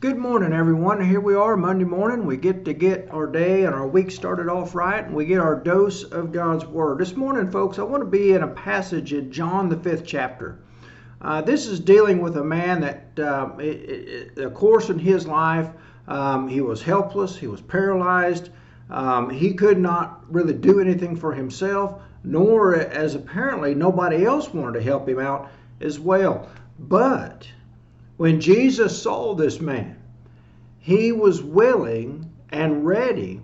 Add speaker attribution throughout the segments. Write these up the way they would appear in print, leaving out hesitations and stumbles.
Speaker 1: Good morning, everyone. Here we are, Monday morning. We get our day and our week started off right, and we get our dose of God's Word. This morning, folks, I want to be in a passage in John, the 5th chapter. This is dealing with a man that, of course, in his life, he was helpless, he was paralyzed, he could not really do anything for himself, nor as apparently nobody else wanted to help him out as well. But when Jesus saw this man, he was willing and ready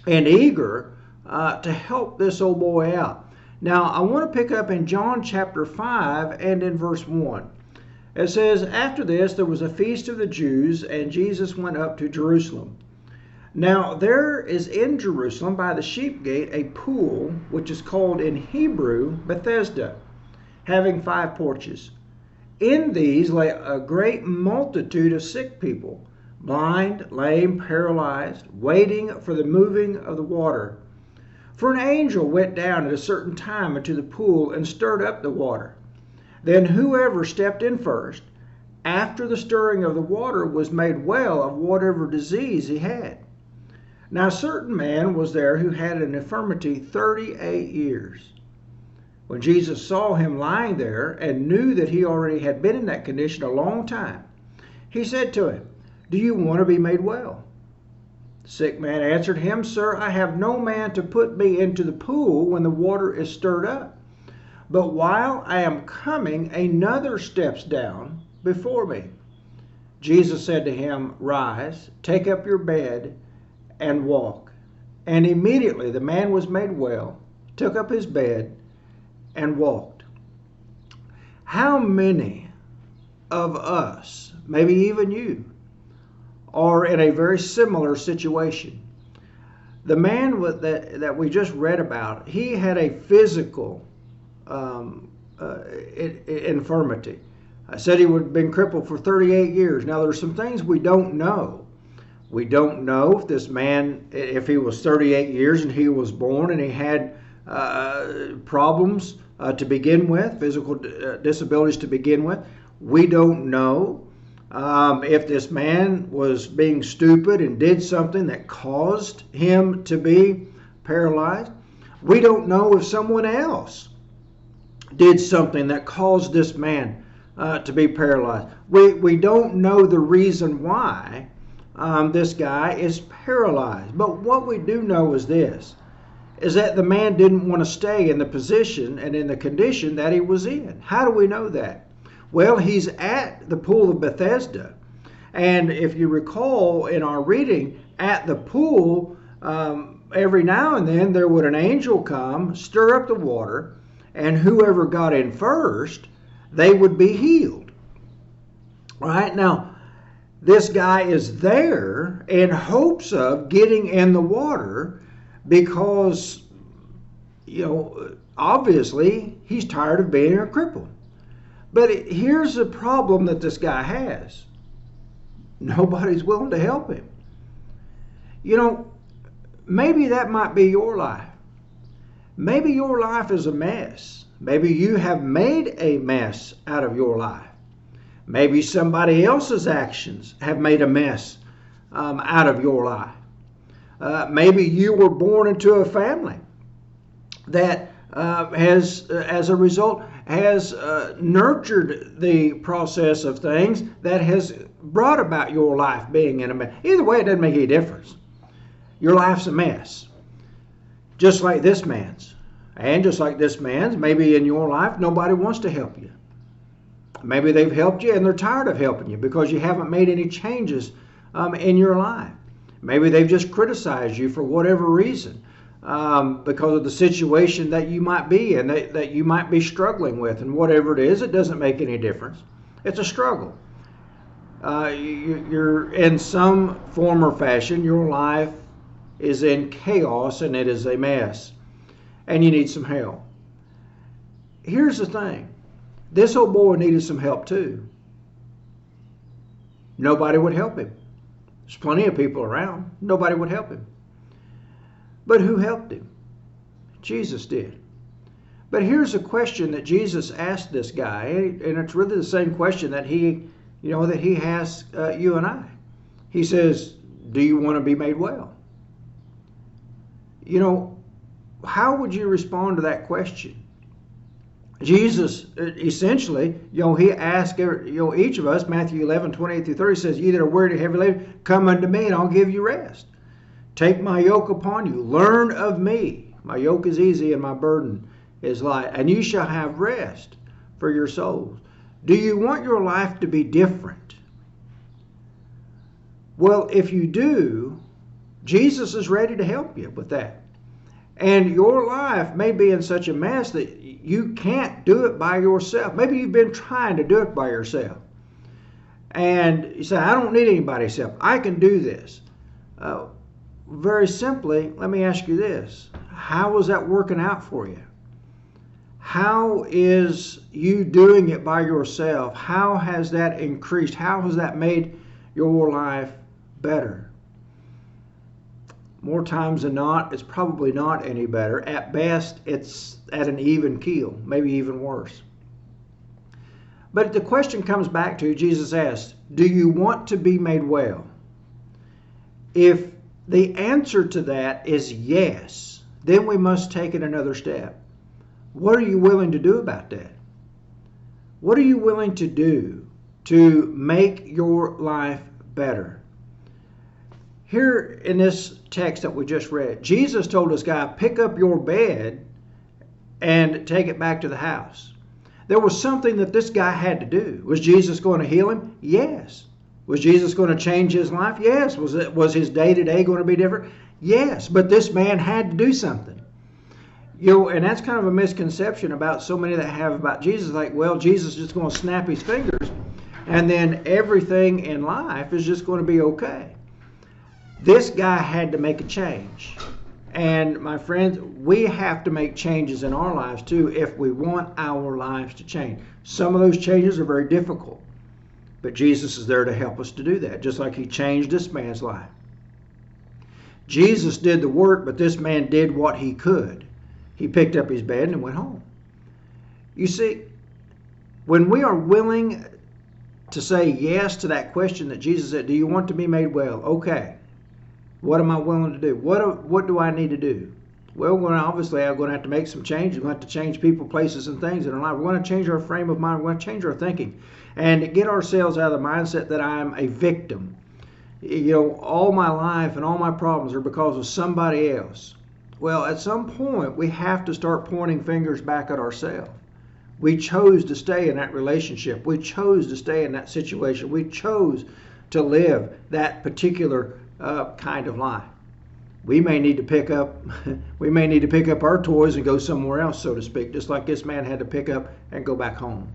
Speaker 1: and eager to help this old boy out. Now, I want to pick up in John chapter 5 and in verse 1. It says, "After this there was a feast of the Jews, and Jesus went up to Jerusalem. Now there is in Jerusalem by the sheep gate a pool, which is called in Hebrew Bethesda, having 5 porches. In these lay a great multitude of sick people, blind, lame, paralyzed, waiting for the moving of the water. For an angel went down at a certain time into the pool and stirred up the water. Then whoever stepped in first, after the stirring of the water, was made well of whatever disease he had. Now a certain man was there who had an infirmity 38 years. When Jesus saw him lying there and knew that he already had been in that condition a long time, he said to him, 'Do you want to be made well?' The sick man answered him, 'Sir, I have no man to put me into the pool when the water is stirred up. But while I am coming, another steps down before me.' Jesus said to him, 'Rise, take up your bed, and walk.' And immediately the man was made well, took up his bed, and walked." How many of us, maybe even you, are in a very similar situation? The man that we just read about, he had a physical infirmity. I said he would have been crippled for 38 years. Now there's some things we don't know. We don't know if this man, if he was 38 years and he was born and he had problems to begin with, physical disabilities to begin with. We don't know if this man was being stupid and did something that caused him to be paralyzed. We don't know if someone else did something that caused this man to be paralyzed. We don't know the reason why this guy is paralyzed. But what we do know is this, is that the man didn't want to stay in the position and in the condition that he was in. How do we know that? Well, he's at the pool of Bethesda. And if you recall in our reading, at the pool, every now and then there would an angel come, stir up the water, and whoever got in first, they would be healed. All right, now, this guy is there in hopes of getting in the water because, obviously he's tired of being a cripple. But here's the problem that this guy has. Nobody's willing to help him. Maybe that might be your life. Maybe your life is a mess. Maybe you have made a mess out of your life. Maybe somebody else's actions have made a mess out of your life. Maybe you were born into a family that has, as a result, has nurtured the process of things that has brought about your life being in a mess. Either way, it doesn't make any difference. Your life's a mess, just like this man's. And just like this man's, maybe in your life, nobody wants to help you. Maybe they've helped you and they're tired of helping you because you haven't made any changes in your life. Maybe they've just criticized you for whatever reason because of the situation that you might be in, that you might be struggling with. And whatever it is, it doesn't make any difference. It's a struggle. You're in some form or fashion, your life is in chaos and it is a mess. And you need some help. Here's the thing. This old boy needed some help too. Nobody would help him. There's plenty of people around. Nobody would help him. But who helped him? Jesus did. But here's a question that Jesus asked this guy, and it's really the same question that he that he has you and I. He says, do you want to be made well? How would you respond to that question? Jesus, essentially, he asked, each of us, Matthew 11:28-30 says, "Ye that are weary and heavy laden, come unto me and I'll give you rest. Take my yoke upon you. Learn of me. My yoke is easy and my burden is light. And you shall have rest for your souls." Do you want your life to be different? Well, if you do, Jesus is ready to help you with that. And your life may be in such a mess that you can't do it by yourself. Maybe you've been trying to do it by yourself. And you say, I don't need anybody's help. I can do this. Very simply, let me ask you this. How is that working out for you? How is you doing it by yourself? How has that increased? How has that made your life better? More times than not, it's probably not any better. At best, it's at an even keel, maybe even worse. But the question comes back to, Jesus asked, do you want to be made well? If the answer to that is yes, then we must take it another step. What are you willing to do about that? What are you willing to do to make your life better? Here in this text that we just read, Jesus told this guy, pick up your bed and take it back to the house. There was something that this guy had to do. Was Jesus going to heal him? Yes. Was Jesus going to change his life? Yes. Was his day-to-day going to be different? Yes. But this man had to do something. And that's kind of a misconception about so many that have about Jesus. Like, well, Jesus is just going to snap his fingers and then everything in life is just going to be okay. This guy had to make a change. And my friends, we have to make changes in our lives too if we want our lives to change. Some of those changes are very difficult, but Jesus is there to help us to do that, just like he changed this man's life. Jesus did the work, but this man did what he could. He picked up his bed and went home. You see, when we are willing to say yes to that question that Jesus said, do you want to be made well? Okay. What am I willing to do? What do I need to do? Well, obviously, I'm going to have to make some changes. We're going to have to change people, places, and things in our life. We're going to change our frame of mind. We're going to change our thinking and get ourselves out of the mindset that I'm a victim. All my life and all my problems are because of somebody else. Well, at some point, we have to start pointing fingers back at ourselves. We chose to stay in that relationship. We chose to stay in that situation. We chose to live that particular kind of life. We may need to pick up our toys and go somewhere else, so to speak, just like this man had to pick up and go back home.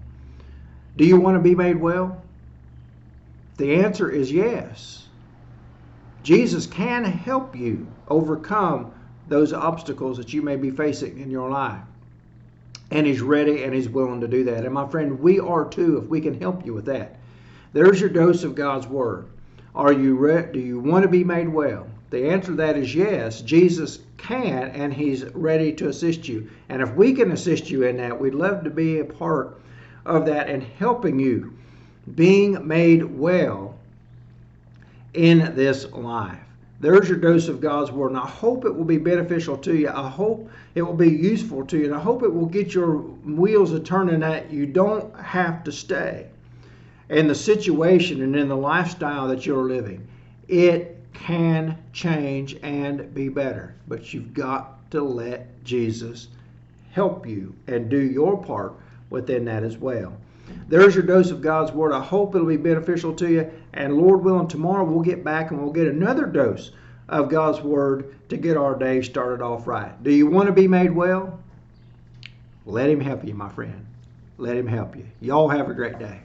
Speaker 1: Do you want to be made well? The answer is yes. Jesus can help you overcome those obstacles that you may be facing in your life. And he's ready and he's willing to do that. And my friend, we are too, if we can help you with that. There's your dose of God's Word. Are you ready? Do you want to be made well? The answer to that is yes. Jesus can, and he's ready to assist you. And if we can assist you in that, we'd love to be a part of that and helping you being made well in this life. There's your dose of God's Word, and I hope it will be beneficial to you. I hope it will be useful to you, and I hope it will get your wheels a turning that you don't have to stay in the situation and in the lifestyle that you're living. It can change and be better, but you've got to let Jesus help you and do your part within that as well. There's your dose of God's Word. I hope it'll be beneficial to you, and Lord willing, tomorrow we'll get back and we'll get another dose of God's Word to get our day started off right. Do you want to be made well? Let him help you, my friend. Let him help you. Y'all have a great day.